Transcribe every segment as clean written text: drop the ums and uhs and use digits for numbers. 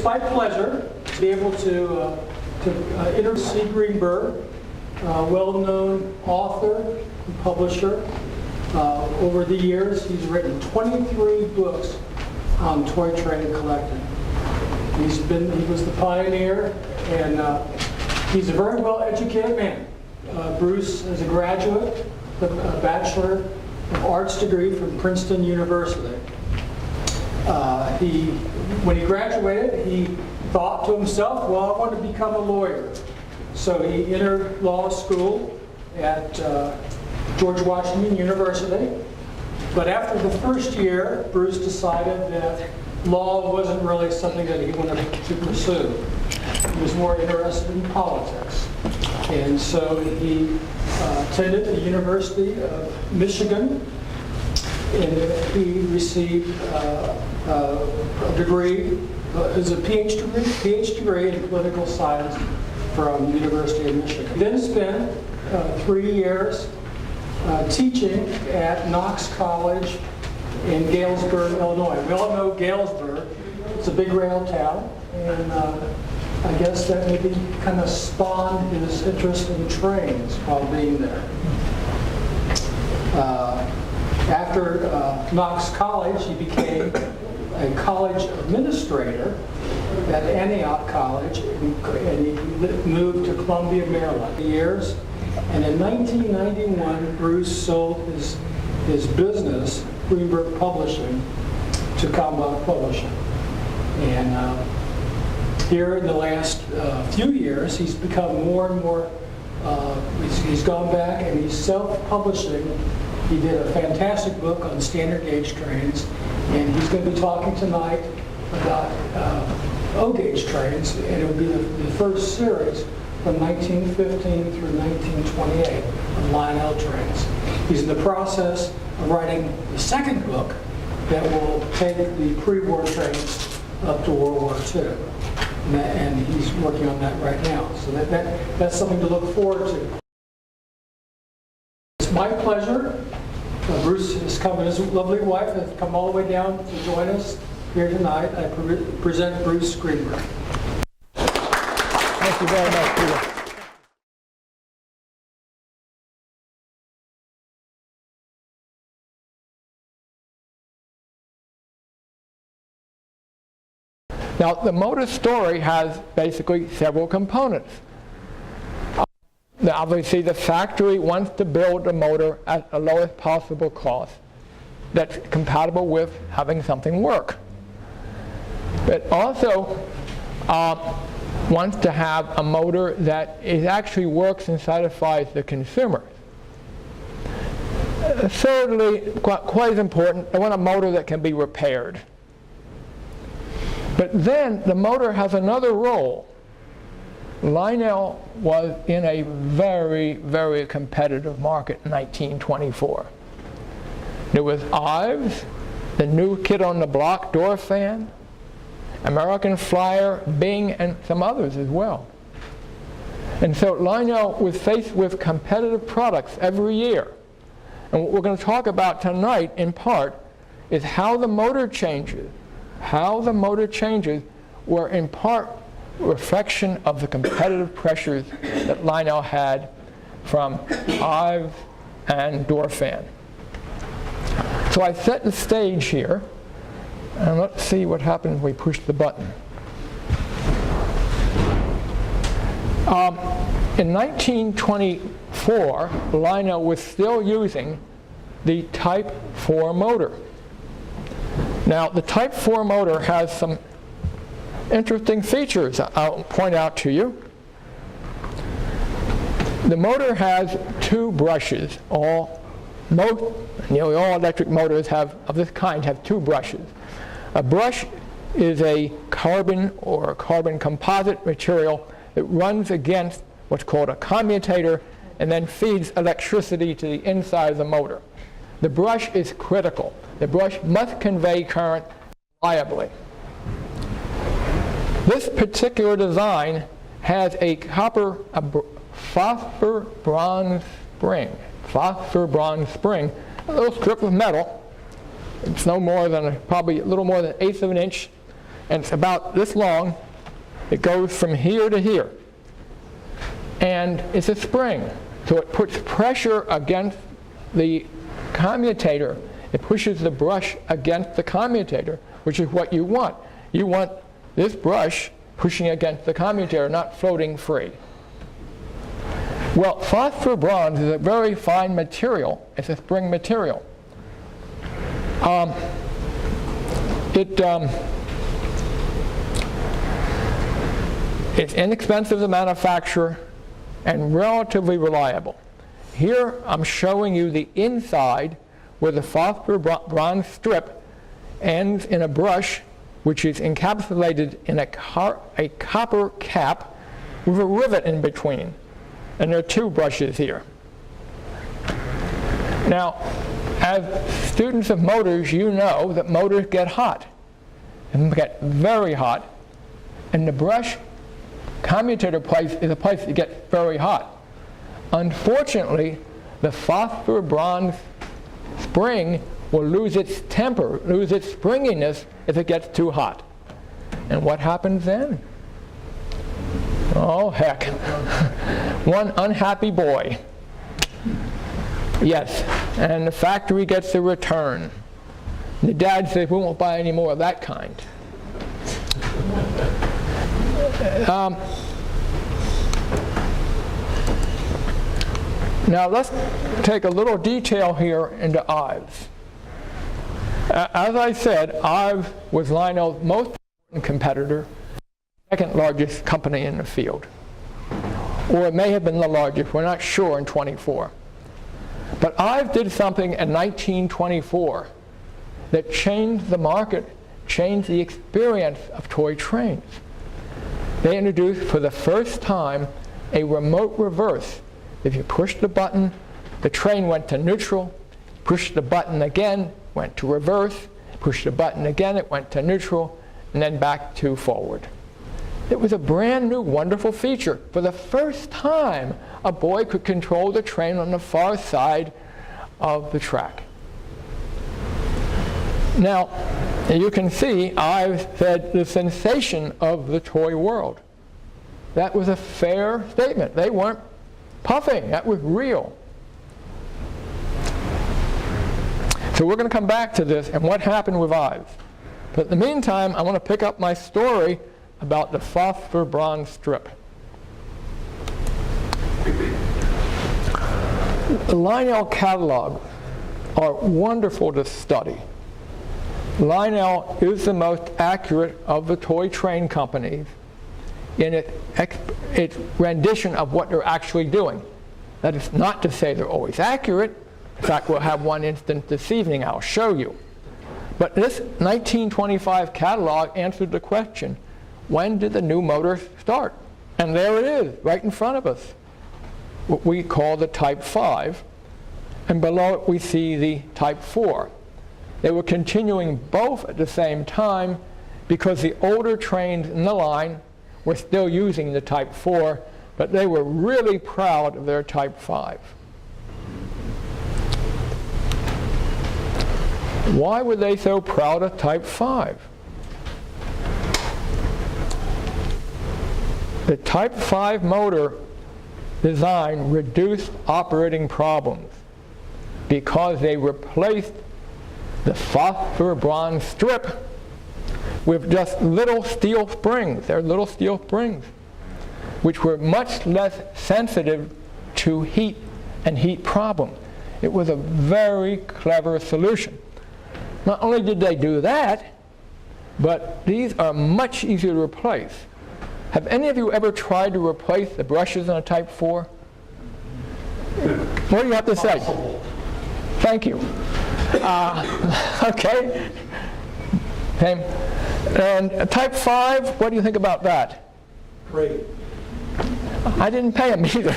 my pleasure to be able to introduce Greenberg, well-known author and publisher. Over the years, he's written 23 books on toy train and collecting. He was the pioneer, and he's a very well-educated man. Bruce is a graduate, a Bachelor of Arts degree from Princeton University. When he graduated, he thought to himself, well, I want to become a lawyer. So he entered law school at George Washington University. But after the first year, Bruce decided that law wasn't really something that he wanted to pursue. He was more interested in politics. And so he attended the University of Michigan, and he received a degree, as a PhD degree in political science from the University of Michigan. He then spent 3 years teaching at Knox College in Galesburg, Illinois. We all know Galesburg. It's a big rail town, and I guess that maybe kind of spawned his interest in trains while being there. After Knox College, he became a college administrator at Antioch College, and he moved to Columbia, Maryland. Years, and in 1991, Bruce sold his business, Greenberg Publishing, to Commonwealth Publishing. And here in the last few years, he's become more and more, he's gone back and he's self-publishing. He did a fantastic book on standard gauge trains, and he's going to be talking tonight about O-gauge trains, and it will be the first series from 1915 through 1928 of Lionel trains. He's in the process of writing the second book that will take the pre-war trains up to World War II. And he's working on that right now. So that's something to look forward to. It's my pleasure. Bruce has come, and his lovely wife has come all the way down to join us here tonight. I present Bruce Greenberg. Thank you very much, Peter. Now, the motor story has basically several components. Obviously, the factory wants to build the motor at the lowest possible cost that's compatible with having something work. But also wants to have a motor that actually works and satisfies the consumer. Thirdly, quite as important, they want a motor that can be repaired. But then the motor has another role. Lionel was in a very, very competitive market in 1924. There was Ives, the new kid on the block door fan, American Flyer, Bing, and some others as well. And so Lionel was faced with competitive products every year. And what we're going to talk about tonight, in part, is how the motor changes. How the motor changes were in part a reflection of the competitive pressures that Lionel had from Ives and door fan. So I set the stage here, and let's see what happens when we push the button. In 1924, Lionel was still using the Type 4 motor. Now, the Type 4 motor has some interesting features I'll point out to you. The motor has two brushes. Nearly all electric motors of this kind have two brushes. A brush is a carbon or carbon composite material that runs against what's called a commutator and then feeds electricity to the inside of the motor. The brush is critical. The brush must convey current reliably. This particular design has a phosphor bronze spring, a little strip of metal. It's no more than probably a little more than 1/8 of an inch and it's about this long. It goes from here to here. And it's a spring. So it puts pressure against the commutator. It pushes the brush against the commutator, which is what you want. You want this brush pushing against the commutator, not floating free. Well, phosphor bronze is a very fine material. It's a spring material. It's inexpensive to manufacture and relatively reliable. Here I'm showing you the inside where the phosphor bronze strip ends in a brush which is encapsulated in a copper cap with a rivet in between. And there are two brushes here. Now, as students of motors, you know that motors get hot. And get very hot. And the brush commutator place is a place that gets very hot. Unfortunately, the phosphor bronze spring will lose its temper, lose its springiness if it gets too hot. And what happens then? Oh, heck. One unhappy boy. Yes, and the factory gets a return. The dad says, we won't buy any more of that kind. Now let's take a little detail here into Ives. As I said, Ives was Lionel's most important competitor, second largest company in the field. Or it may have been the largest, we're not sure in 24. But Ives did something in 1924 that changed the market, changed the experience of toy trains. They introduced for the first time a remote reverse. If you push the button, the train went to neutral. Push the button again, went to reverse. Push the button again, it went to neutral, and then back to forward. It was a brand new, wonderful feature. For the first time, a boy could control the train on the far side of the track. Now, you can see I've said the sensation of the toy world. That was a fair statement. They weren't puffing. That was real. So we're going to come back to this and what happened with Ives. But in the meantime, I want to pick up my story about the phosphor bronze strip. The Lionel catalogs are wonderful to study. Lionel is the most accurate of the toy train companies in its rendition of what they're actually doing. That is not to say they're always accurate. In fact, we'll have one instance this evening I'll show you. But this 1925 catalog answered the question, when did the new motor start? And there it is, right in front of us. What we call the Type 5. And below it we see the Type 4. They were continuing both at the same time because the older trains in the line were still using the Type 4, but they were really proud of their Type 5. Why were they so proud of Type 5? The Type 5 motor design reduced operating problems because they replaced the phosphor bronze strip with just little steel springs. They're little steel springs, which were much less sensitive to heat and heat problems. It was a very clever solution. Not only did they do that, but these are much easier to replace. Have any of you ever tried to replace the brushes in a Type 4? What do you have to say? Thank you. Okay. And Type 5, what do you think about that? Great. I didn't pay them either.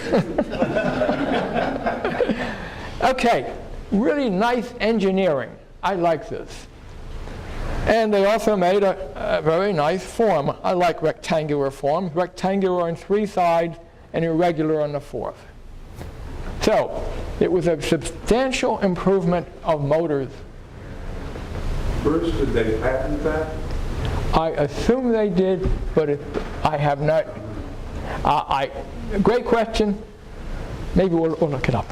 Okay, really nice engineering. I like this. And they also made a very nice form. I like rectangular forms. Rectangular on 3 sides and irregular on the 4th. So, it was a substantial improvement of motors. Bruce, did they patent that? I assume they did, but I have not. Great question. Maybe we'll look it up.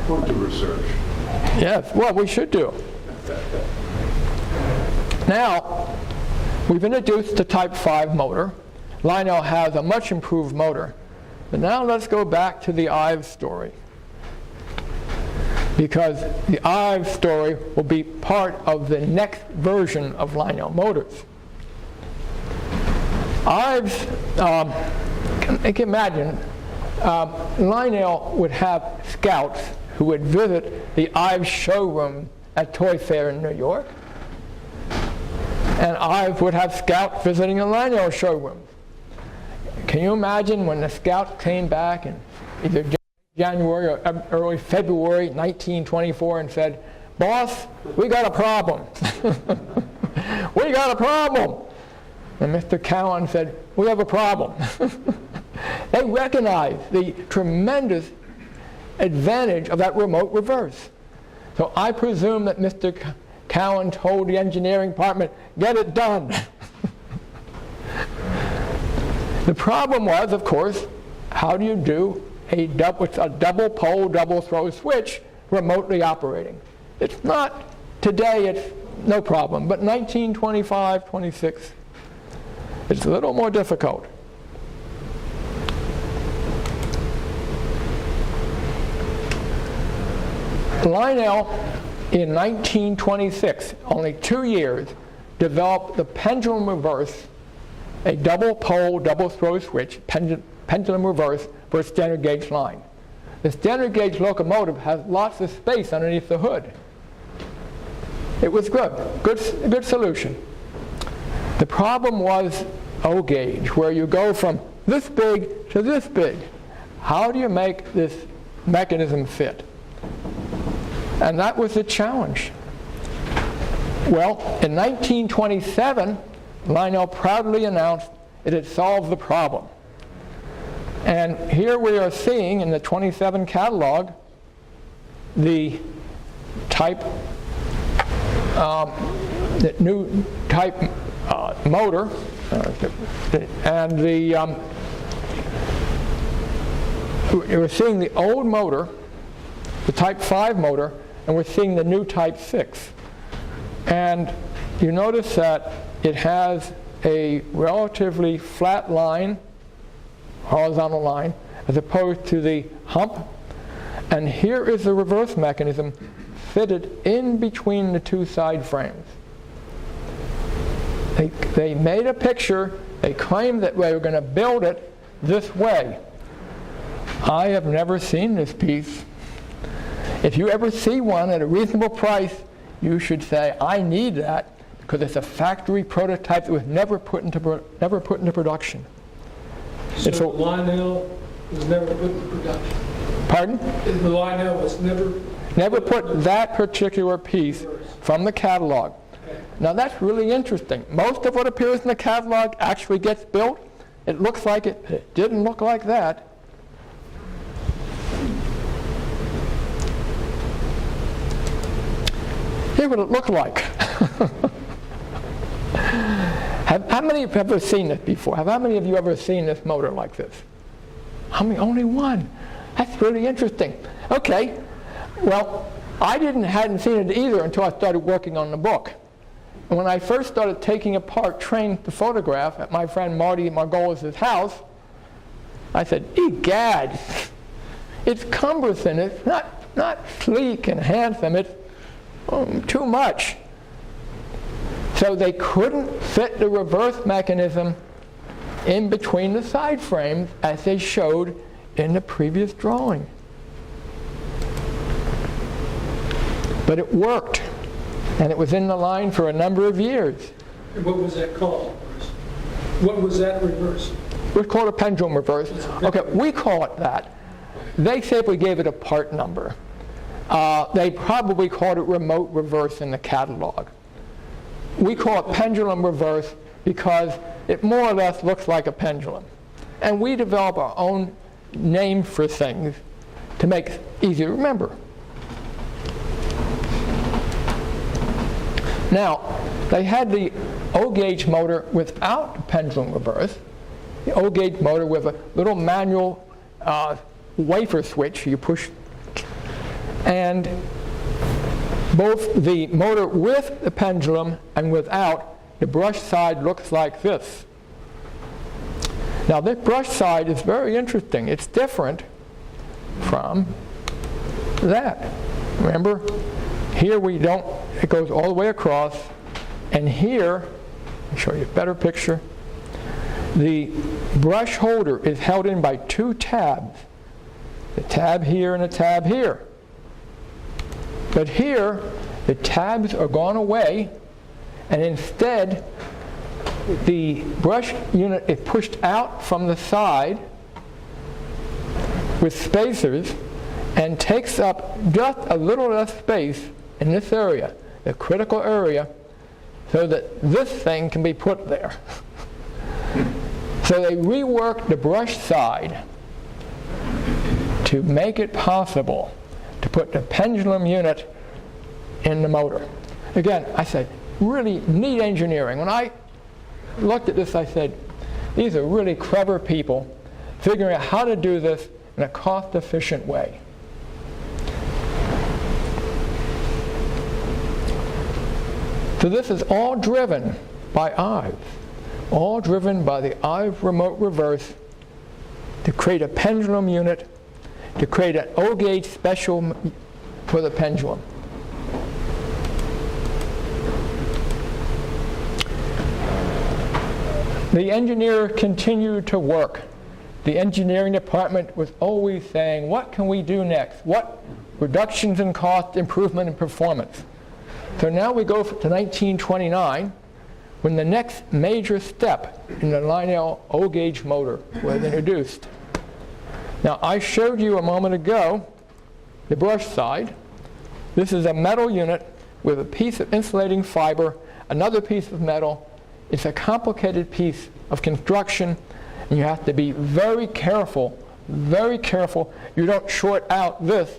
We'll do research. Yes, well, we should do. Now, we've introduced the Type 5 motor. Lionel has a much improved motor. But now let's go back to the Ives story. Because the Ives story will be part of the next version of Lionel motors. Ives, you can imagine, Lionel would have scouts who would visit the Ives showroom at Toy Fair in New York. And Ives would have scouts visiting a Lionel showroom. Can you imagine when the scouts came back in either January or early February 1924 and said, "Boss, we got a problem." "We got a problem." And Mr. Cowan said, "We have a problem." They recognized the tremendous advantage of that remote reverse. So I presume that Mr. Cowan told the engineering department, "Get it done." The problem was, of course, how do you do a double pole, double throw switch remotely operating? It's not, today it's no problem, but 1925, 26, it's a little more difficult. Lionel, in 1926, only 2 years, developed the pendulum reverse, a double pole, double throw switch, pendulum reverse for a standard gauge line. The standard gauge locomotive has lots of space underneath the hood. It was good solution. The problem was O gauge, where you go from this big to this big. How do you make this mechanism fit? And that was the challenge. Well, in 1927, Lionel proudly announced it had solved the problem. And here we are seeing in the 27 catalog the new type motor, and we're seeing the old motor, the Type 5 motor, and we're seeing the new Type 6. And you notice that it has a relatively flat line, horizontal line, as opposed to the hump. And here is the reverse mechanism fitted in between the two side frames. They made a picture. They claimed that they were going to build it this way. I have never seen this piece. If you ever see one at a reasonable price, you should say, "I need that," because it's a factory prototype that was never put into production. So Lionel was never put into production? Pardon? The Lionel was Never put that particular piece from the catalog. Okay. Now that's really interesting. Most of what appears in the catalog actually gets built. It looks like it didn't look like that. Here's what it looked like. How many of you have ever seen this before? How many of you ever seen this motor like this? How many? Only one. That's really interesting. Okay. Well, I hadn't seen it either until I started working on the book. And when I first started taking apart trains to photograph at my friend Marty Margolis's house, I said, "Egad, it's cumbersome. It's not sleek and handsome. It's too much." So they couldn't fit the reverse mechanism in between the side frames as they showed in the previous drawing. But it worked, and it was in the line for a number of years. And what was that called? What was that reverse? It was called a pendulum reverse. Okay, we call it that. They simply gave it a part number. They probably called it remote reverse in the catalog. We call it pendulum reverse because it more or less looks like a pendulum. And we develop our own name for things to make it easy to remember. Now, they had the O-gauge motor without the pendulum reverse, the O-gauge motor with a little manual wafer switch you push, and both the motor with the pendulum and without, the brush side looks like this. Now, this brush side is very interesting. It's different from that. Remember, here it goes all the way across, and here, I'll show you a better picture, the brush holder is held in by two tabs, the tab here and the tab here. But here, the tabs are gone away, and instead, the brush unit is pushed out from the side with spacers and takes up just a little less space in this area, the critical area, so that this thing can be put there. So they reworked the brush side to make it possible to put the pendulum unit in the motor. Again, I said, really neat engineering. When I looked at this, I said, these are really clever people figuring out how to do this in a cost-efficient way. So this is all driven by Ives, all driven by the Ives remote reverse to create a pendulum unit, to create an O-gauge special for the pendulum. The engineer continued to work. The engineering department was always saying, what can we do next? What reductions in cost, improvement in performance? So now we go to 1929, when the next major step in the Lionel O-gauge motor was introduced. Now, I showed you a moment ago the brush side. This is a metal unit with a piece of insulating fiber, another piece of metal. It's a complicated piece of construction, and you have to be very careful you don't short out this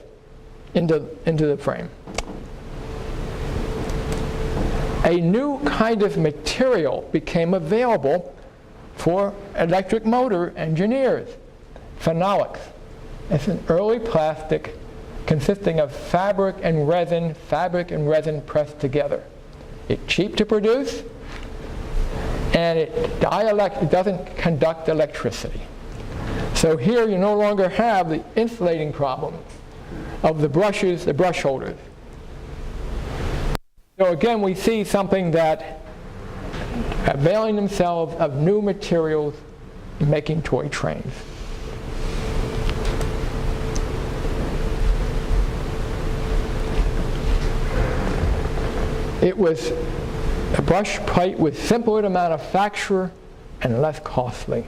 into the frame. A new kind of material became available for electric motor engineers, phenolics. It's an early plastic consisting of fabric and resin pressed together. It's cheap to produce, and it doesn't conduct electricity. So here you no longer have the insulating problem of the brushes, the brush holders. So again, we see something that availing themselves of new materials in making toy trains. It was a brush plate was simpler to manufacture and less costly.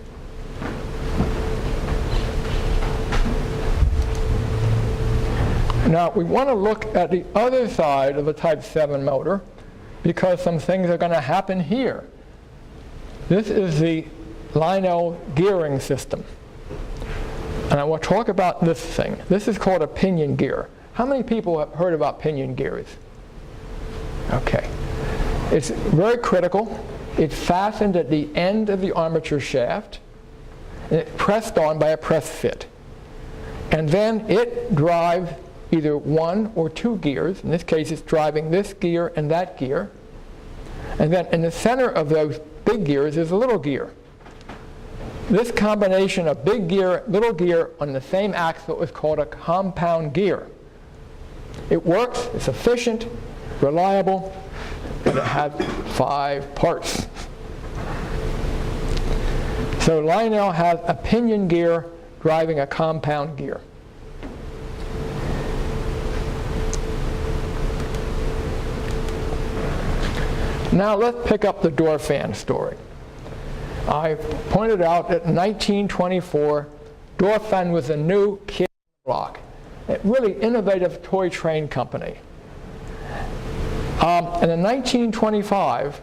Now, we want to look at the other side of the Type 7 motor because some things are going to happen here. This is the Lionel gearing system. And I will talk about this thing. This is called a pinion gear. How many people have heard about pinion gears? Okay. It's very critical. It's fastened at the end of the armature shaft, and it's pressed on by a press fit. And then it drives either one or two gears. In this case, it's driving this gear and that gear. And then in the center of those big gears is a little gear. This combination of big gear, little gear on the same axle is called a compound gear. It works, it's efficient, reliable, but it has 5 parts. So Lionel has a pinion gear driving a compound gear. Now let's pick up the door fan story. I pointed out that in 1924, door fan was a new kid on the block, a really innovative toy train company. And in 1925,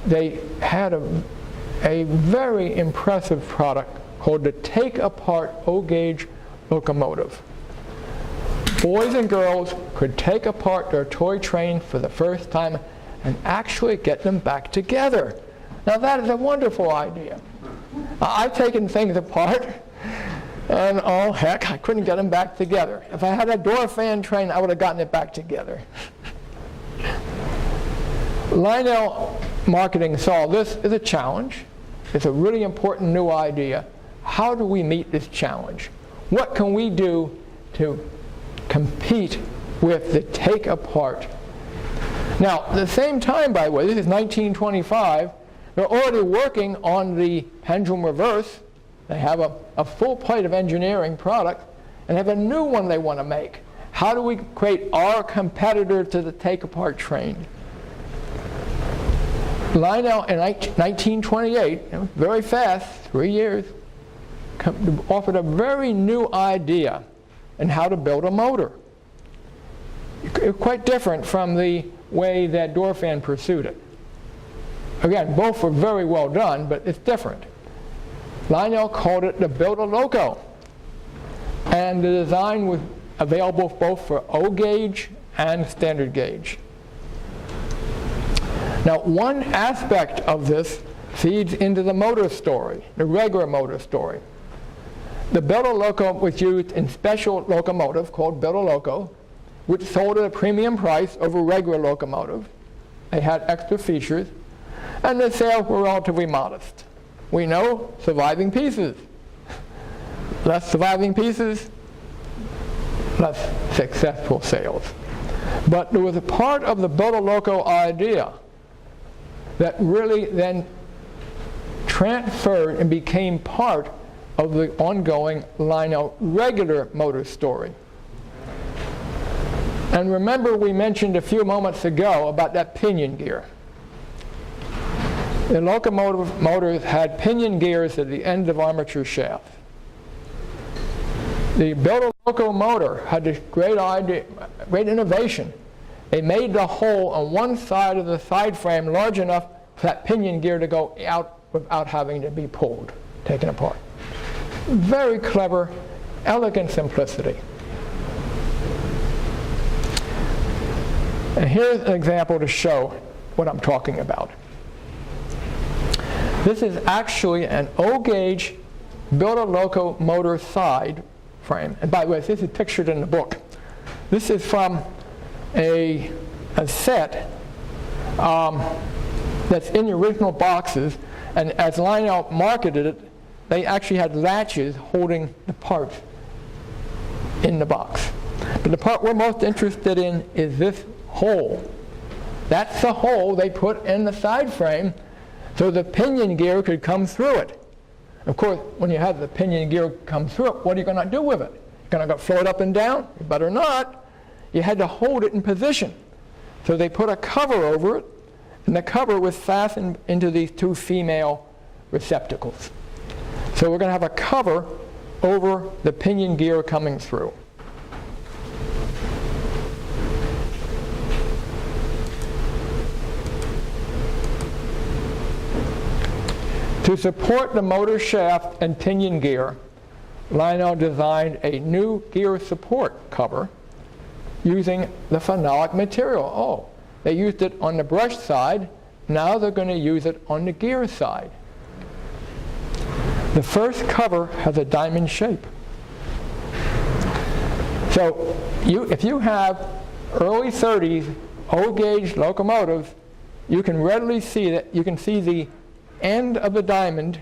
they had a very impressive product called the take-apart O-gauge locomotive. Boys and girls could take apart their toy train for the first time, and actually get them back together. Now that is a wonderful idea. I've taken things apart, and oh heck, I couldn't get them back together. If I had a door fan train, I would have gotten it back together. Lionel Marketing saw this as a challenge. It's a really important new idea. How do we meet this challenge? What can we do to compete with the take-apart? Now, at the same time, by the way, this is 1925, they're already working on the pendulum reverse. They have a full plate of engineering product, and have a new one they want to make. How do we create our competitor to the take-apart train? Lionel in 1928, very fast, 3 years, offered a very new idea in how to build a motor. It's quite different from the way that door fan pursued it. Again, both were very well done, but it's different. Lionel called it the Build-A-Loco, and the design was available both for O gauge and standard gauge. Now, one aspect of this feeds into the motor story, the regular motor story. The Build-A-Loco was used in special locomotive called Build-A-Loco, which sold at a premium price over regular locomotive. They had extra features, and the sales were relatively modest. We know surviving pieces. Less surviving pieces, less successful sales. But there was a part of the Build-A-Loco idea that really then transferred and became part of the ongoing Lionel regular motor story. And remember, we mentioned a few moments ago about that pinion gear. The locomotive motors had pinion gears at the end of armature shafts. The Build-A-Loco motor had this great idea, great innovation. They made the hole on one side of the side frame large enough for that pinion gear to go out without having to be pulled, taken apart. Very clever, elegant simplicity. And here's an example to show what I'm talking about. This is actually an O-gauge Build-A-Loco motor side frame. And by the way, this is pictured in the book. This is from a set that's in the original boxes, and as Lionel marketed it, they actually had latches holding the parts in the box. But the part we're most interested in is this hole. That's the hole they put in the side frame so the pinion gear could come through it. Of course, when you have the pinion gear come through it, what are you going to do with it? You're going to float up and down? You better not. You had to hold it in position. So they put a cover over it, and the cover was fastened into these two female receptacles. So we're going to have a cover over the pinion gear coming through. To support the motor shaft and pinion gear, Lionel designed a new gear support cover using the phenolic material. Oh, they used it on the brush side, now they're going to use it on the gear side. The first cover has a diamond shape. So if you have early 30s O-gauge locomotives, you can readily see that you can see the end of the diamond,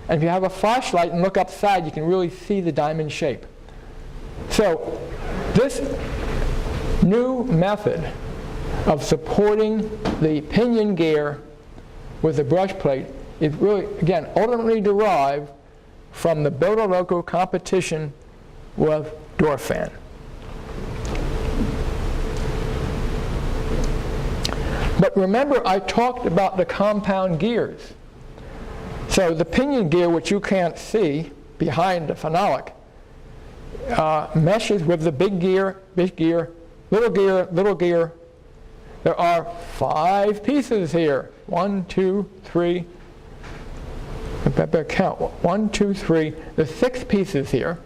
and if you have a flashlight and look upside, you can really see the diamond shape. So this new method of supporting the pinion gear with the brush plate is really, again, ultimately derived from the Build-A-Loco competition with door fan. But remember, I talked about the compound gears. So the pinion gear, which you can't see behind the phenolic, meshes with the big gear, little gear, little gear. There are 5 pieces here. 1, 2, 3. I better count. 1, 2, 3. There's 6 pieces here.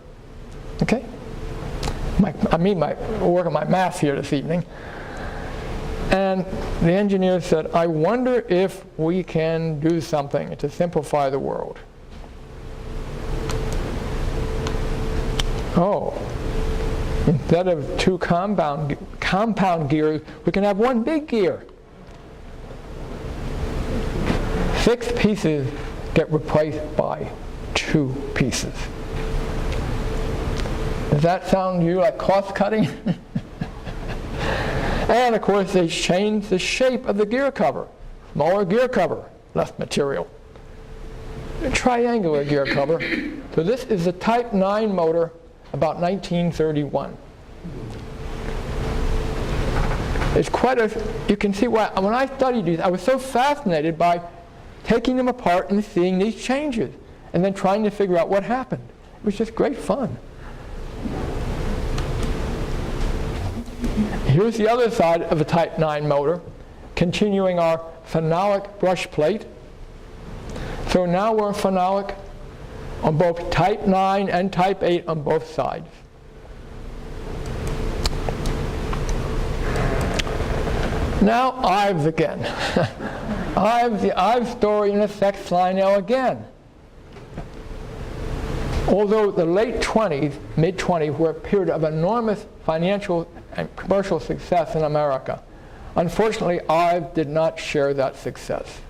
Okay? Work on my math here this evening. And the engineer said, I wonder if we can do something to simplify the world. Oh, instead of two compound gears, we can have one big gear. 6 pieces get replaced by 2 pieces. Does that sound to you like cost cutting? And of course they changed the shape of the gear cover. Smaller gear cover, less material. A triangular gear cover. So this is the Type 9 motor, about 1931. It's quite you can see why, when I studied these, I was so fascinated by taking them apart and seeing these changes, and then trying to figure out what happened. It was just great fun. Here's the other side of a Type 9 motor, continuing our phenolic brush plate. So now we're phenolic on both Type 9 and Type 8 on both sides. Now Ives again. The Ives story intersects Lionel again. Although the late 20s, mid-20s, were a period of enormous financial and commercial success in America, unfortunately Ives did not share that success.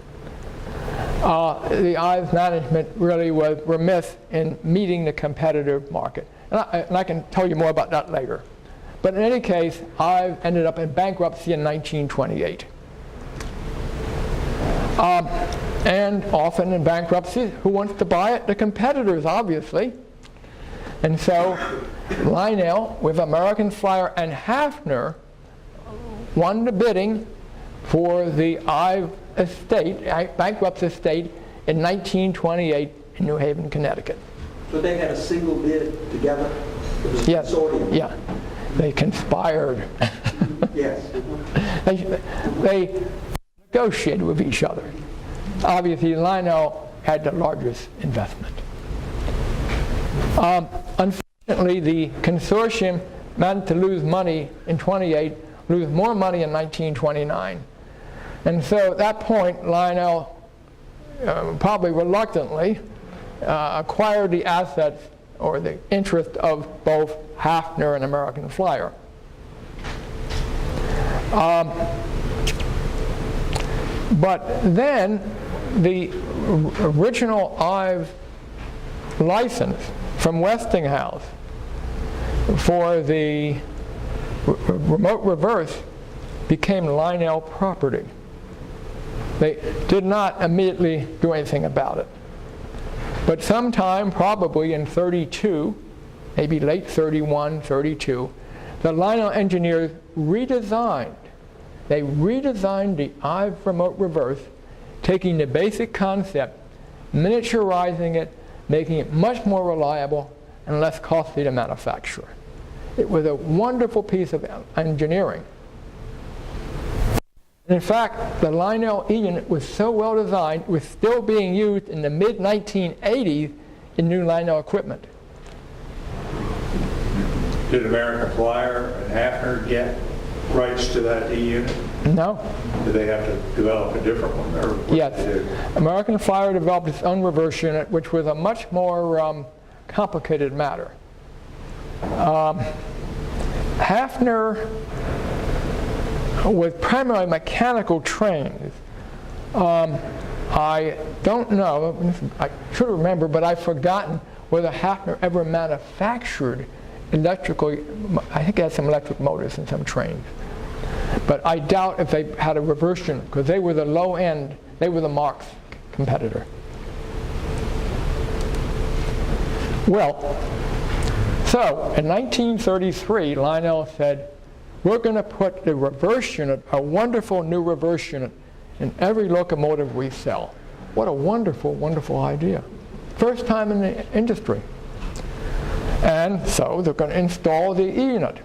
The Ives management really was remiss in meeting the competitive market. And I can tell you more about that later. But in any case, Ives ended up in bankruptcy in 1928. And often in bankruptcy, who wants to buy it? The competitors, obviously. And so Lionel, with American Flyer and Hafner, won the bidding for the Ives estate, bankrupt estate, in 1928 in New Haven, Connecticut. So they had a single bid together? It was a Yes. consortium? Yeah. They conspired. Yes. They negotiated with each other. Obviously, Lionel had the largest investment. Unfortunately, the consortium managed to lose money in 28, lose more money in 1929. And so at that point, Lionel, probably reluctantly, acquired the assets or the interest of both Hafner and American Flyer. But then the original Ives license from Westinghouse for the remote reverse became Lionel property. They did not immediately do anything about it. But sometime, probably in 32, maybe late 31, 32, the Lionel engineers redesigned the Ives remote reverse, taking the basic concept, miniaturizing it, making it much more reliable and less costly to manufacture. It was a wonderful piece of engineering. In fact, the Lionel E unit was so well designed, it was still being used in the mid-1980s in new Lionel equipment. Did American Flyer and Hafner get rights to that E unit? No. Did they have to develop a different one? Or what Yes. did they do? American Flyer developed its own reverse unit, which was a much more complicated matter. Hafner was primarily mechanical trained. I don't know, I should remember, but I've forgotten whether Hafner ever manufactured electrical, I think it had some electric motors in some trains. But I doubt if they had a reverse unit, because they were the low end, they were the Marx competitor. Well, so in 1933, Lionel said, we're going to put the reverse unit, a wonderful new reverse unit, in every locomotive we sell. What a wonderful, wonderful idea. First time in the industry. And so they're going to install the E unit.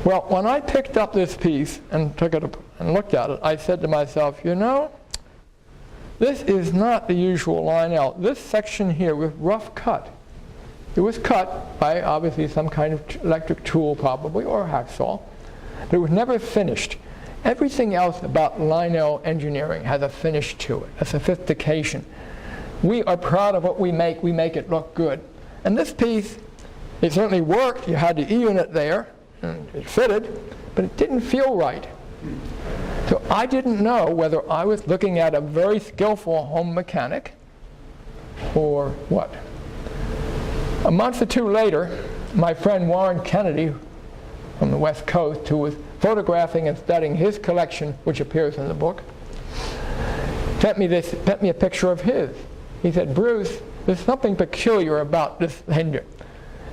Well, when I picked up this piece and took it up and looked at it, I said to myself, you know, this is not the usual Lionel. This section here was rough cut. It was cut by obviously some kind of electric tool probably, or a hacksaw, but it was never finished. everything else about Lionel engineering has a finish to it, a sophistication. We are proud of what we make it look good. And this piece, it certainly worked. You had the E-unit there, and it fitted, but it didn't feel right. So I didn't know whether I was looking at a very skillful home mechanic or what. A month or two later, my friend Warren Kennedy from the West Coast, who was photographing and studying his collection, which appears in the book, sent me a picture of his. He said, "Bruce, there's something peculiar about this engine.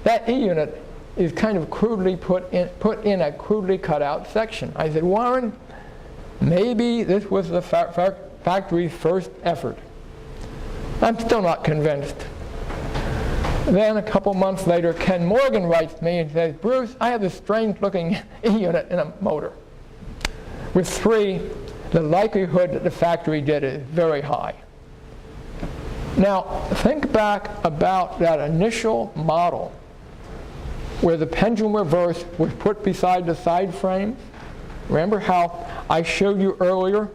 That E-unit is kind of crudely put in a crudely cut out section." I said, "Warren, maybe this was the factory's first effort." I'm still not convinced. Then a couple months later, Ken Morgan writes me and says, "Bruce, I have this strange looking E-unit in a motor. With 3, the likelihood that the factory did it is very high." Now, think back about that initial model where the pendulum reverse was put beside the side frame. Remember how I showed you earlier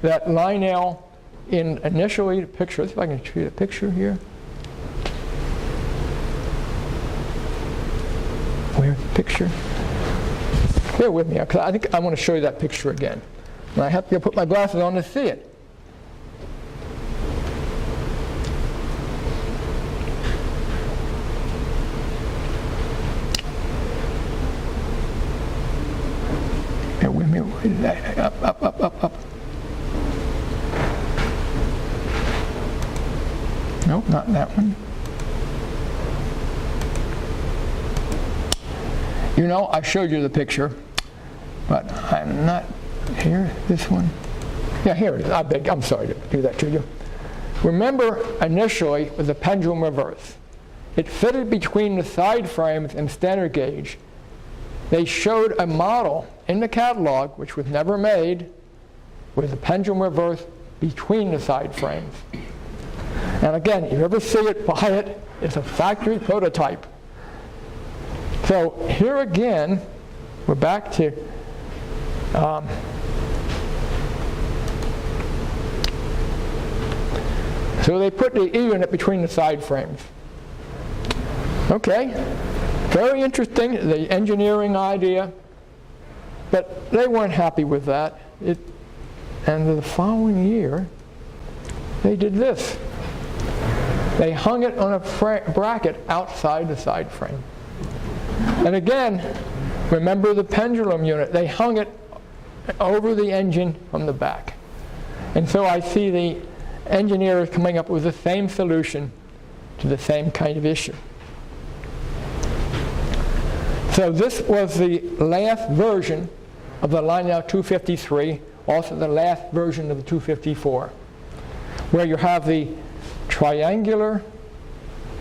that Lionel in initially the picture, let's see if I can show you the picture here. Where's the picture? Bear with me, because I think I want to show you that picture again. And I have to put my glasses on to see it. Bear with me. Up. Nope, not that one. You know, I showed you the picture, but I'm not here. This one? Yeah, here it is. I'm sorry to do that to you. Remember, initially, with the pendulum reverse, it fitted between the side frames and standard gauge. They showed a model in the catalog, which was never made, with the pendulum reverse between the side frames. And again, if you ever see it, buy it. It's a factory prototype. So here again, we're back to so they put the E-unit between the side frames. Okay, very interesting, the engineering idea, but they weren't happy with that. And the following year, they did this. They hung it on a bracket outside the side frame. And again, remember the pendulum unit. They hung it over the engine from the back. And so I see the engineers coming up with the same solution to the same kind of issue. So this was the last version of the Lionel 253, also the last version of the 254, where you have the triangular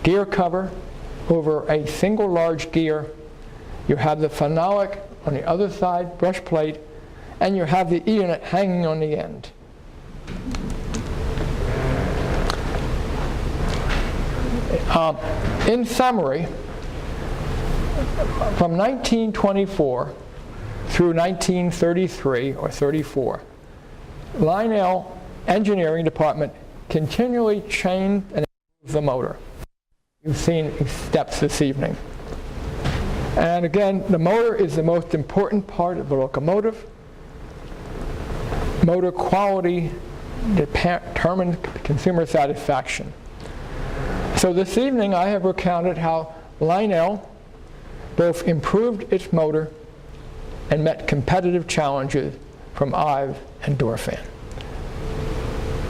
gear cover over a single large gear. You have the phenolic on the other side, brush plate, and you have the E-unit hanging on the end. In summary, from 1924 through 1933 or 34, Lionel Engineering Department continually changed and improved the motor. You've seen steps this evening. And again, the motor is the most important part of the locomotive. Motor quality determines consumer satisfaction. So this evening I have recounted how Lionel both improved its motor and met competitive challenges from Ives and Dorfan.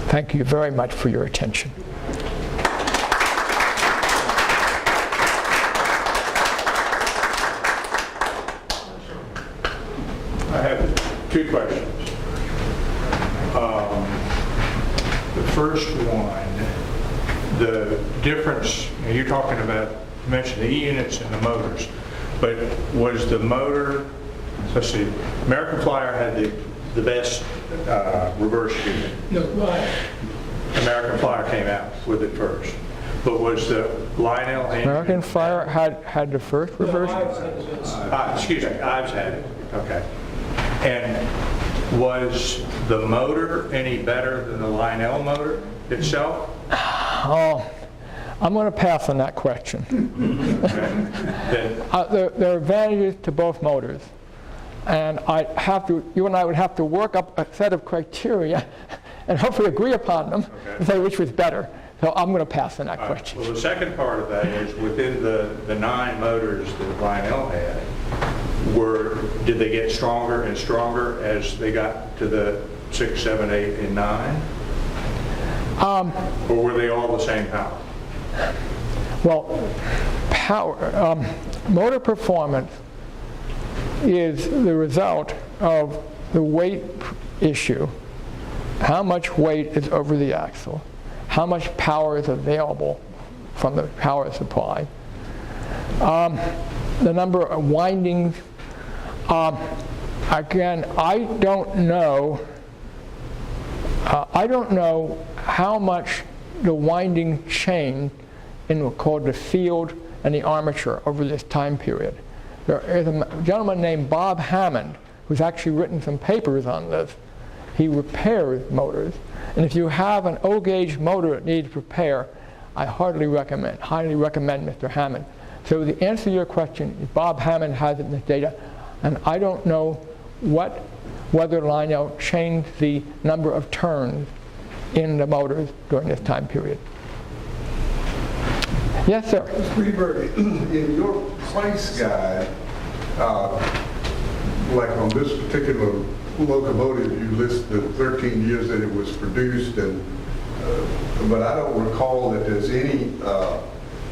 Thank you very much for your attention. I have 2 questions. The first one, the difference, you're talking about, you mentioned the E-units and the motors, but was the motor, let's see, American Flyer had the best reverse unit. No, right. American Flyer came out with it first. But was the Lionel engine? American Flyer had the first reverse? No, Ives had the best. Excuse me, Ives had it. Okay. And Was the motor any better than the Lionel motor itself? Oh, I'm going to pass on that question. There are advantages to both motors. And you and I would have to work up a set of criteria and hopefully agree upon them to say which was better. So I'm going to pass on that question. Well, the second part of that is within the 9 motors that Lionel had, did they get stronger and stronger as they got to the 6, 7, 8, and 9? Or were they all the same power? Well, motor performance is the result of the weight issue. How much weight is over the axle? How much power is available from the power supply? The number of windings. Again, I don't know how much the winding changed in what's called the field and the armature over this time period. There is a gentleman named Bob Hammond who's actually written some papers on this. He repairs motors, and if you have an O-gauge motor that needs repair, I highly recommend Mr. Hammond. So the answer to your question is Bob Hammond has it in the data, and I don't know whether Lionel changed the number of turns in the motors during this time period. Yes, sir. Mr. Greenberg, in your price guide, like on this particular locomotive, you list the 13 years that it was produced, but I don't recall that there's any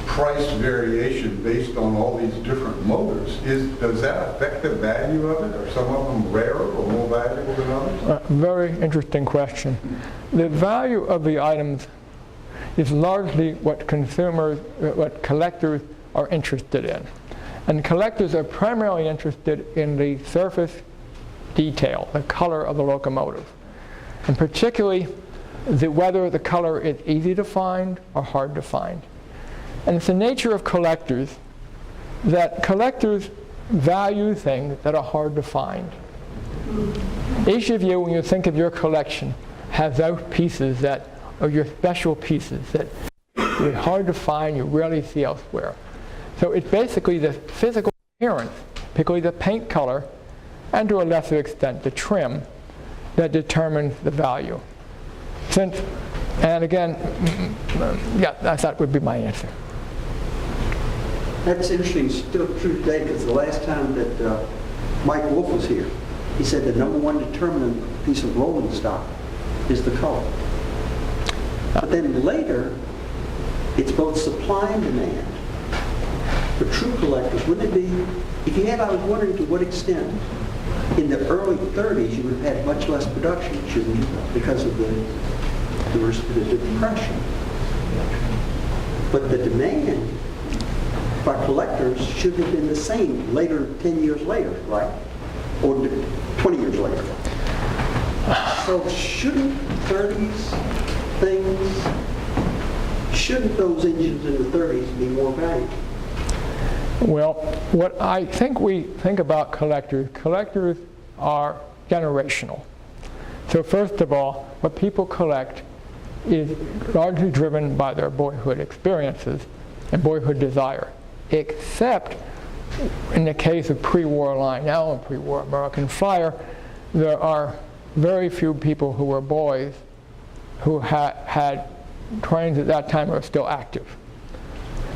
price variation based on all these different motors. Does that affect the value of it? Are some of them rarer or more valuable than others? Very interesting question. The value of the items is largely what collectors are interested in. And collectors are primarily interested in the surface detail, the color of the locomotive. And particularly whether the color is easy to find or hard to find. And it's the nature of collectors that collectors value things that are hard to find. Each of you, when you think of your collection, has those pieces that are your special pieces that are hard to find, you rarely see elsewhere. So it's basically the physical appearance, particularly the paint color, and to a lesser extent the trim, that determines the value. And again, that would be my answer. That's interesting, still true today, because the last time that Mike Wolf was here, he said the number one determinant of a piece of rolling stock is the color. But then later, it's both supply and demand. For true collectors, wouldn't it be, I was wondering to what extent in the early 30s you would have had much less production, shouldn't you, because of the depression. But the demand by collectors should have been the same later, 10 years later, right? Or 20 years later. So shouldn't 30s shouldn't those engines in the 30s be more valuable? Well, what I think we think about collectors are generational. So first of all, what people collect is largely driven by their boyhood experiences and boyhood desire, except in the case of pre-war Lionel and pre-war American Flyer, there are very few people who were boys who had trains at that time that were still active.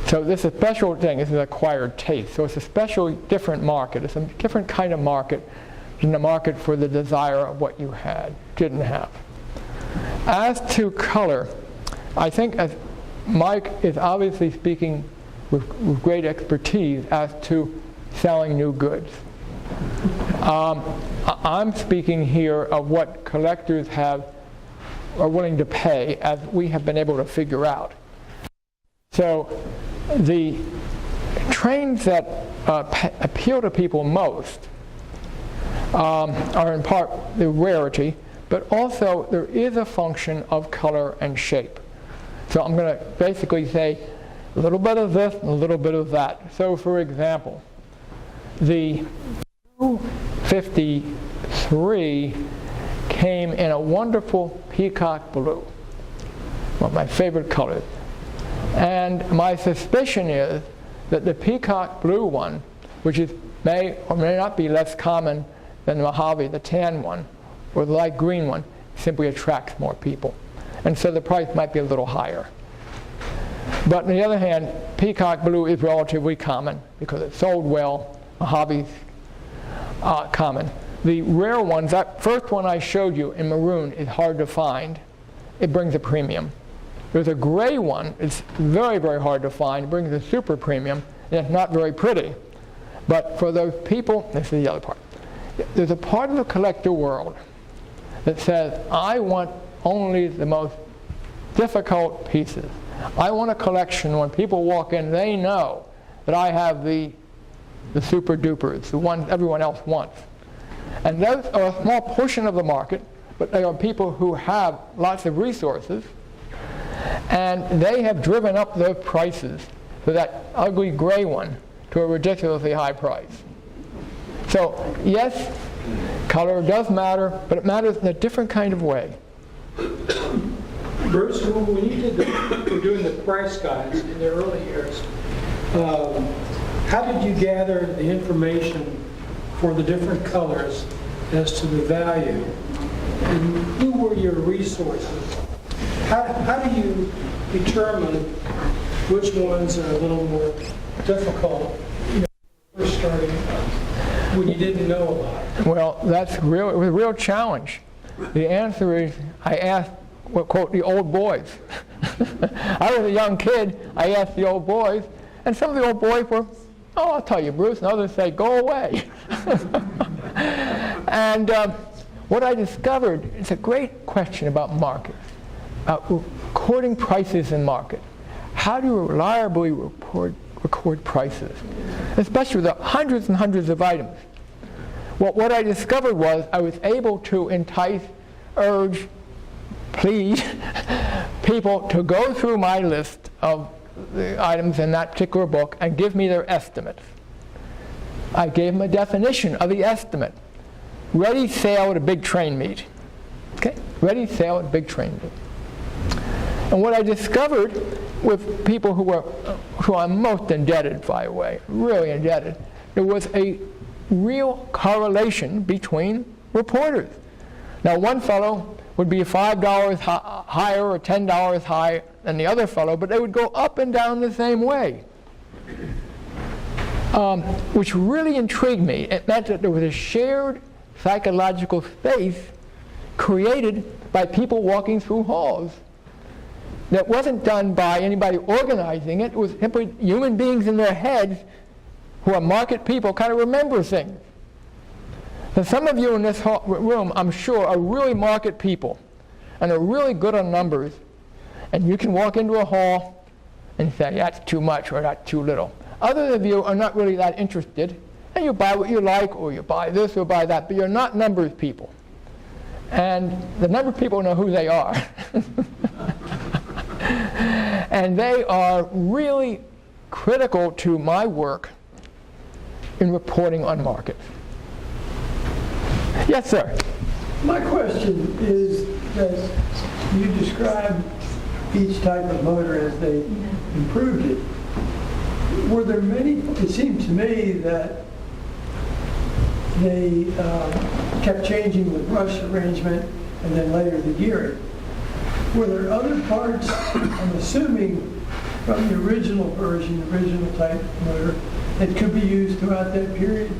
So this is a special thing. This is an acquired taste. So it's a special, different market. It's a different kind of market than the market for the desire of what you didn't have. As to color, I think as Mike is obviously speaking with great expertise as to selling new goods. I'm speaking here of what collectors are willing to pay, as we have been able to figure out. So the trains that appeal to people most are in part the rarity, but also there is a function of color and shape. So I'm going to basically say a little bit of this and a little bit of that. So for example, the 253 came in a wonderful peacock blue, one of my favorite colors. And my suspicion is that the peacock blue one, which may or may not be less common than the Mojave, the tan one, or the light green one, simply attracts more people. And so the price might be a little higher. But on the other hand, peacock blue is relatively common because it's sold well. Mojave's common. The rare ones, that first one I showed you in maroon is hard to find. It brings a premium. There's a gray one. It's very, very hard to find. It brings a super premium, and it's not very pretty. But for those people, this is the other part. There's a part of the collector world that says, I want only the most difficult pieces. I want a collection when people walk in, they know that I have the super dupers, the ones everyone else wants. And those are a small portion of the market, but they are people who have lots of resources, and they have driven up those prices for that ugly gray one to a ridiculously high price. So yes, color does matter, but it matters in a different kind of way. Bruce, when you were doing the price guides in the early years, how did you gather the information for the different colors as to the value? And who were your resources? How do you determine which ones are a little more difficult, first starting when you didn't know about it? Well, it was a real challenge. The answer is, I asked, quote, the old boys. I was a young kid, I asked the old boys, and some of the old boys were, oh, I'll tell you, Bruce, and others say, go away. And what I discovered, it's a great question about markets, recording prices in market. How do you reliably record prices, especially with the hundreds and hundreds of items? Well, what I discovered was I was able to entice, urge, plead people to go through my list of the items in that particular book and give me their estimates. I gave them a definition of the estimate. Ready sale at a big train meet. Okay? Ready sale at a big train meet. And what I discovered with people who I'm most indebted, by the way, really indebted, there was a real correlation between reporters. Now, one fellow would be $5 higher or $10 higher than the other fellow, but they would go up and down the same way, which really intrigued me. It meant that there was a shared psychological space created by people walking through halls that wasn't done by anybody organizing it. It was simply human beings in their heads who are market people kind of remember things. So some of you in this room, I'm sure, are really market people and are really good on numbers. And you can walk into a hall and say, that's too much or that's too little. Others of you are not really that interested, and you buy what you like, or you buy this or buy that, but you're not numbers people. And the number people know who they are. And they are really critical to my work in reporting on markets. Yes, sir. My question is that you described each type of motor as they improved it. Were there many, it seemed to me that they kept changing the brush arrangement and then later the gearing. Were there other parts, I'm assuming, from the original version, original type motor, that could be used throughout that period?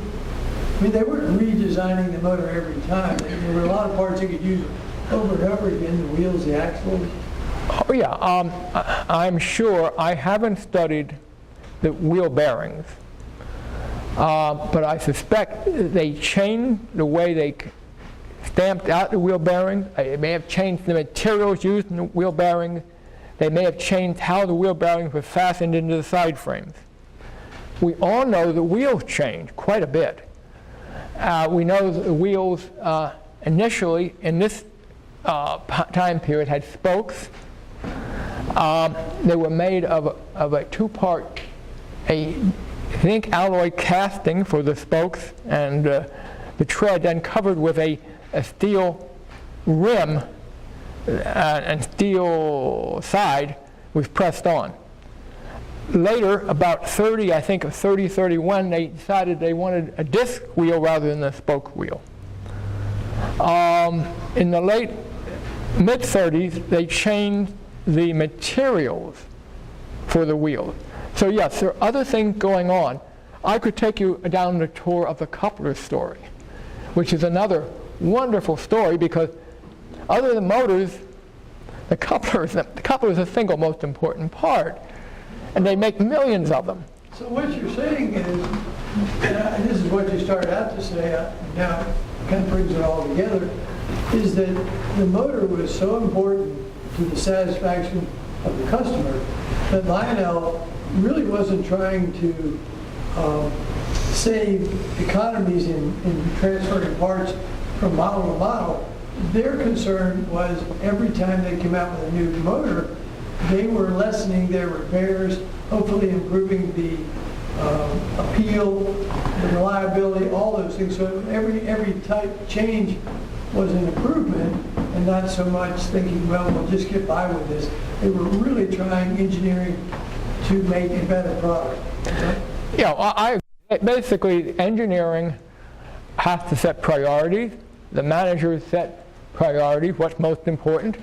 I mean, they weren't redesigning the motor every time. There were a lot of parts you could use over and over again, the wheels, the axles. Oh yeah, I'm sure. I haven't studied the wheel bearings, but I suspect they changed the way they stamped out the wheel bearings. They may have changed the materials used in the wheel bearings. They may have changed how the wheel bearings were fastened into the side frames. We all know the wheels changed quite a bit. We know the wheels initially in this time period had spokes. They were made of a two-part, zinc alloy casting for the spokes, and the tread then covered with a steel rim and steel side was pressed on. Later, about 31, they decided they wanted a disc wheel rather than a spoke wheel. In the late mid-30s, they changed the materials for the wheels. So yes, there are other things going on. I could take you down the tour of the coupler story, which is another wonderful story because other than motors, the coupler is the single most important part, and they make millions of them. So what you're saying is, and this is what you started out to say, now it kind of brings it all together, is that the motor was so important to the satisfaction of the customer that Lionel really wasn't trying to save economies in transferring parts from model to model. Their concern was every time they came out with a new motor, they were lessening their repairs, hopefully improving the appeal, the reliability, all those things. So every type change was an improvement, and not so much thinking, well, we'll just get by with this. They were really trying engineering to make a better product. Yeah, basically engineering has to set priorities. The managers set priorities, what's most important.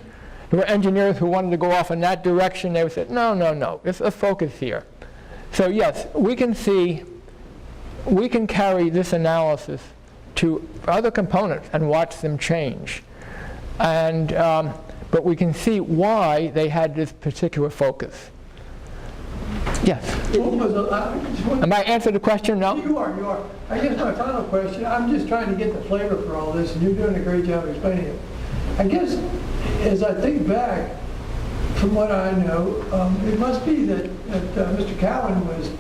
There were engineers who wanted to go off in that direction. They would say, no, let's focus here. So yes, we can carry this analysis to other components and watch them change. And, but we can see why they had this particular focus. Yes. Am I answered the question? No? You are. I guess my final question, I'm just trying to get the flavor for all this, and you're doing a great job explaining it. I guess, as I think back, from what I know, it must be that Mr. Cowan was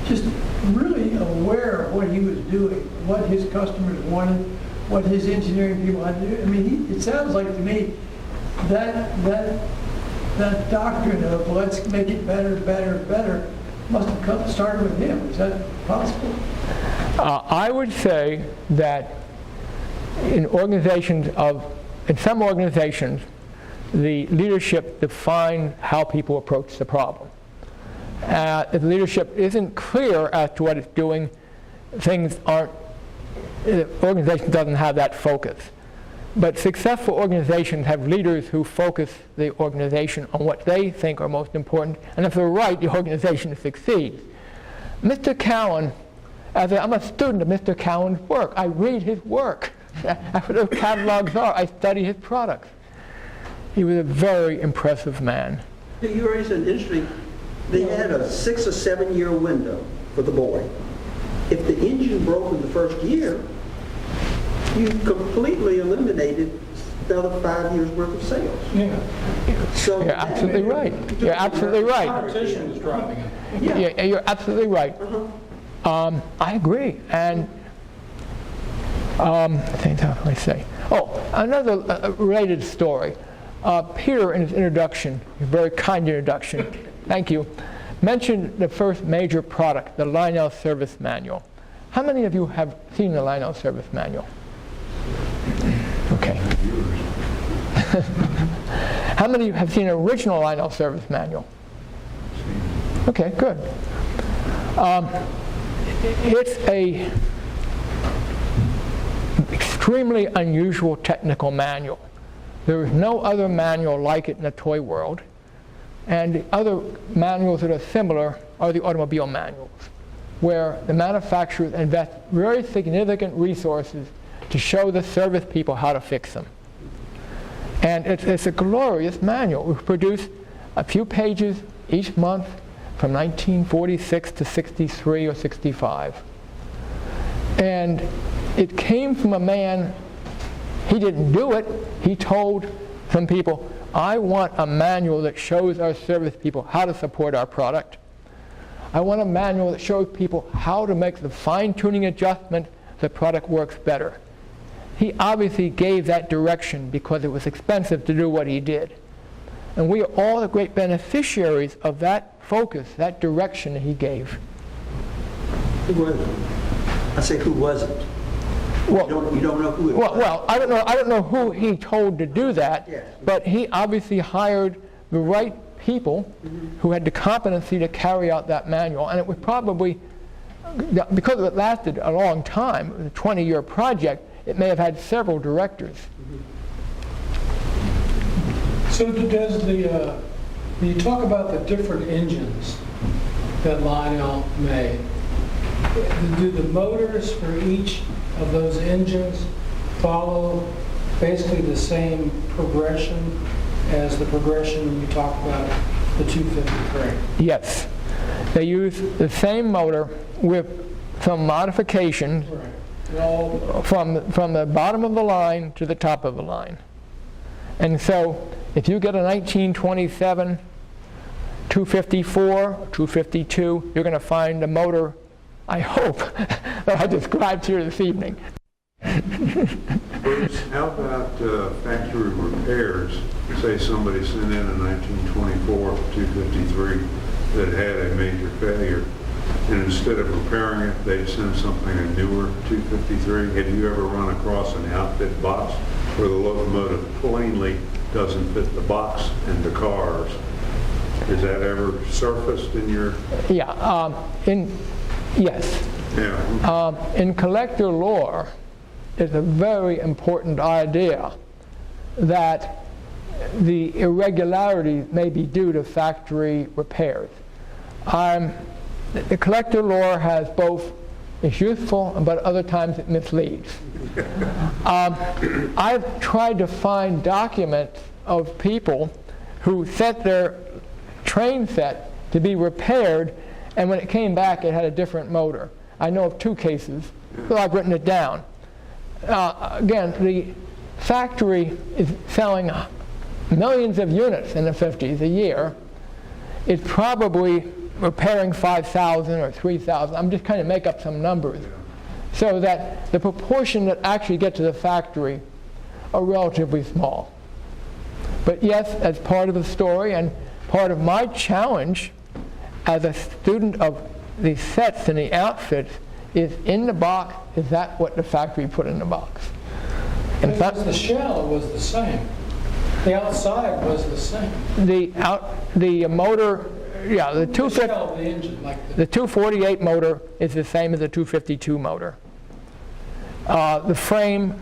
just really aware of what he was doing, what his customers wanted, what his engineering people had to do. I mean, it sounds like to me that doctrine of let's make it better must have started with him. Is that possible? I would say that in some organizations, the leadership defines how people approach the problem. If leadership isn't clear as to what it's doing, the organization doesn't have that focus. But successful organizations have leaders who focus the organization on what they think are most important, and if they're right, the organization succeeds. Mr. Cowan, I'm a student of Mr. Cowan's work. I read his work. That's what those catalogs are. I study his products. He was a very impressive man. You raised an interesting, they had a 6 or 7 year window for the boy. If the engine broke in the first year, you completely eliminated another 5 years worth of sales. Yeah. So You're absolutely right. You're absolutely right. Competition is driving it. Yeah, you're absolutely right. I agree. And I think what I say. Oh, another related story. Peter, in his introduction, a very kind introduction, thank you, mentioned the first major product, the Lionel Service Manual. How many of you have seen the Lionel Service Manual? Okay. How many of you have seen an original Lionel Service Manual? Okay, good. It's a extremely unusual technical manual. There is no other manual like it in the toy world, and the other manuals that are similar are the automobile manuals, where the manufacturers invest very significant resources to show the service people how to fix them. And it's a glorious manual. We've produced a few pages each month from 1946 to 63 or 65. And it came from a man, he didn't do it, he told some people, I want a manual that shows our service people how to support our product. I want a manual that shows people how to make the fine-tuning adjustment so the product works better. He obviously gave that direction because it was expensive to do what he did. And we are all the great beneficiaries of that focus, that direction that he gave. Who wasn't? I say who wasn't? Well, You don't know who it was? well, I don't know who he told to do that, Yes. but he obviously hired the right people who had the competency to carry out that manual, and it was probably, because it lasted a long time, it was a 20-year project, it may have had several directors. So does when you talk about the different engines that Lionel made, do the motors for each of those engines follow basically the same progression as the progression you talked about the 253? Yes, they use the same motor with some modifications Right. It all from the bottom of the line to the top of the line. And so if you get a 1927 254, 252, you're going to find a motor, I hope, that I described here this evening. Bruce, how about factory repairs? Say somebody sent in a 1924 253 that had a major failure, and instead of repairing it, they'd send something a newer 253. Have you ever run across an outfit box where the locomotive plainly doesn't fit the box and the cars? Has that ever surfaced in your... Yeah, yes. Yeah. In collector lore, it's a very important idea that the irregularities may be due to factory repairs. The collector lore has both, it's useful, but other times it misleads. I've tried to find documents of people who set their train set to be repaired, and when it came back it had a different motor. I know of 2 cases, so I've written it down. Again, the factory is selling millions of units in the 50s a year. It's probably repairing 5,000 or 3,000. I'm just kind of make up some numbers. So that the proportion that actually get to the factory are relatively small. But yes, as part of the story and part of my challenge as a student of the sets and the outfits is in the box, is that what the factory put in the box? In fact, the shell was the same. The outside was the same. the motor, yeah, the The shell of the engine, like the 248 motor is the same as the 252 motor. The frame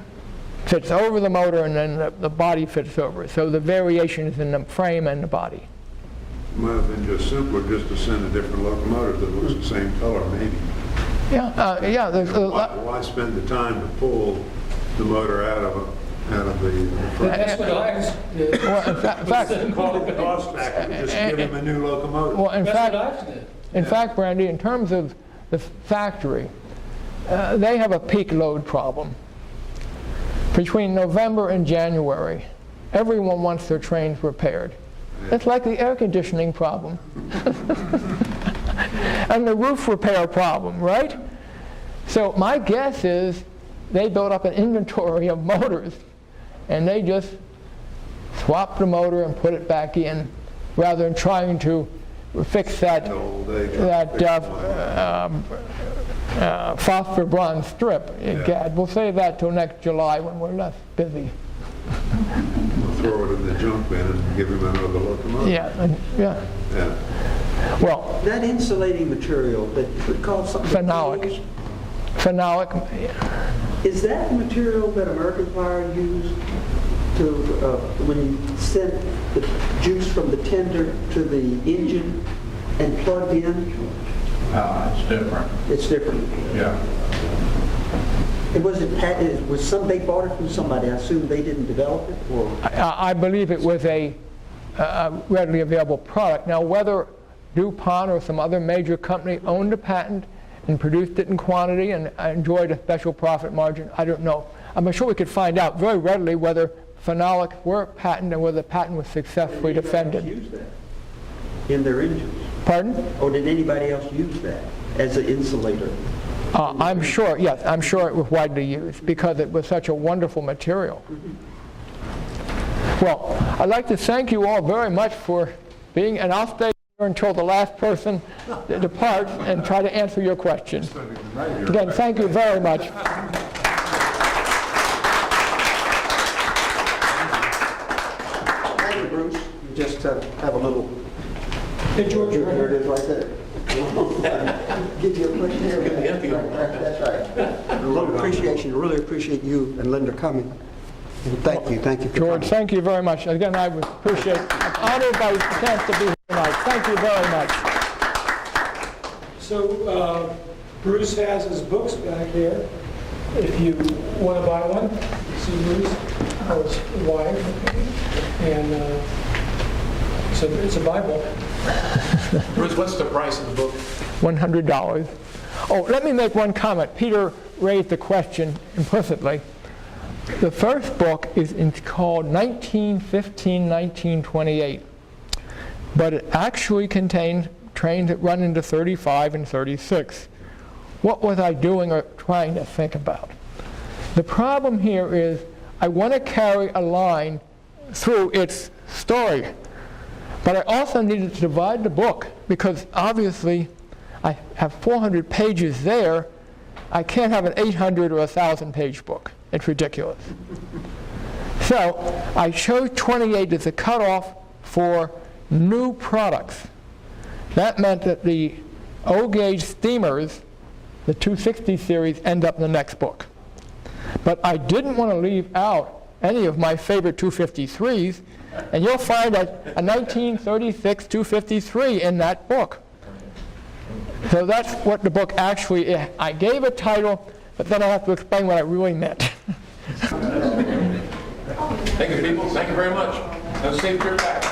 fits over the motor, and then the body fits over it. So the variation is in the frame and the body. Might have been just simpler just to send a different locomotive that looks the same color, maybe. Yeah. There's a lot. Why spend the time to pull the motor out of the frame? that's what I did. Well, in fact, Call it the cost factor, just give him a new locomotive. well, in That's fact, what I did. in fact, Brandy, in terms of the factory, they have a peak load problem. Between November and January, everyone wants their trains repaired. It's like the air conditioning problem and the roof repair problem, right? So my guess is they built up an inventory of motors, and they just swapped the motor and put it back in, rather than trying to fix that phosphor bronze strip. Gad, we'll save that till next July when we're less busy. We'll throw it in the junk bin and give him another locomotive. Yeah. Well, That insulating material that we call something... phenolic. Is that material that American Fire used to, when you sent the juice from the tender to the engine and plugged in? It's different. It's different. Yeah. It they bought it from somebody. I assume they didn't develop it, or? I believe it was a readily available product. Now, whether DuPont or some other major company owned a patent and produced it in quantity and enjoyed a special profit margin, I don't know. I'm sure we could find out very readily whether phenolic were patented and whether the patent was successfully defended. Did anybody else use that in their engines? Pardon? Or did anybody else use that as an insulator? I'm sure, yes, I'm sure it was widely used because it was such a wonderful material. Well, I'd like to thank you all very much for being, and I'll stay here until the last person departs and try to answer your questions. Again, thank you very much. Bruce, just have a little, Hey, George, here it is right there. Give you a quick here. That's right. A little appreciation, really appreciate you and Linda coming. And thank you for George, coming. thank you very much. Again, I would appreciate, I'm honored by the chance to be here tonight. Thank you very much. So Bruce has his books back here. If you want to buy one, see Bruce or his wife, and it's a Bible. Bruce, what's the price of the book? $100. Oh, let me make one comment. Peter raised the question implicitly. The first book is called 1915-1928, but it actually contains trains that run into 35 and 36. What was I doing or trying to think about? The problem here is I want to carry a line through its story, but I also needed to divide the book because obviously I have 400 pages there. I can't have an 800 or 1,000 page book. It's ridiculous. So I chose 28 as a cutoff for new products. That meant that the O-gauge steamers, the 260 series, end up in the next book. But I didn't want to leave out any of my favorite 253s, and you'll find a 1936 253 in that book. So that's what the book actually is. I gave a title, but then I have to explain what I really meant. Thank you, people. Thank you very much. Have a safe trip back.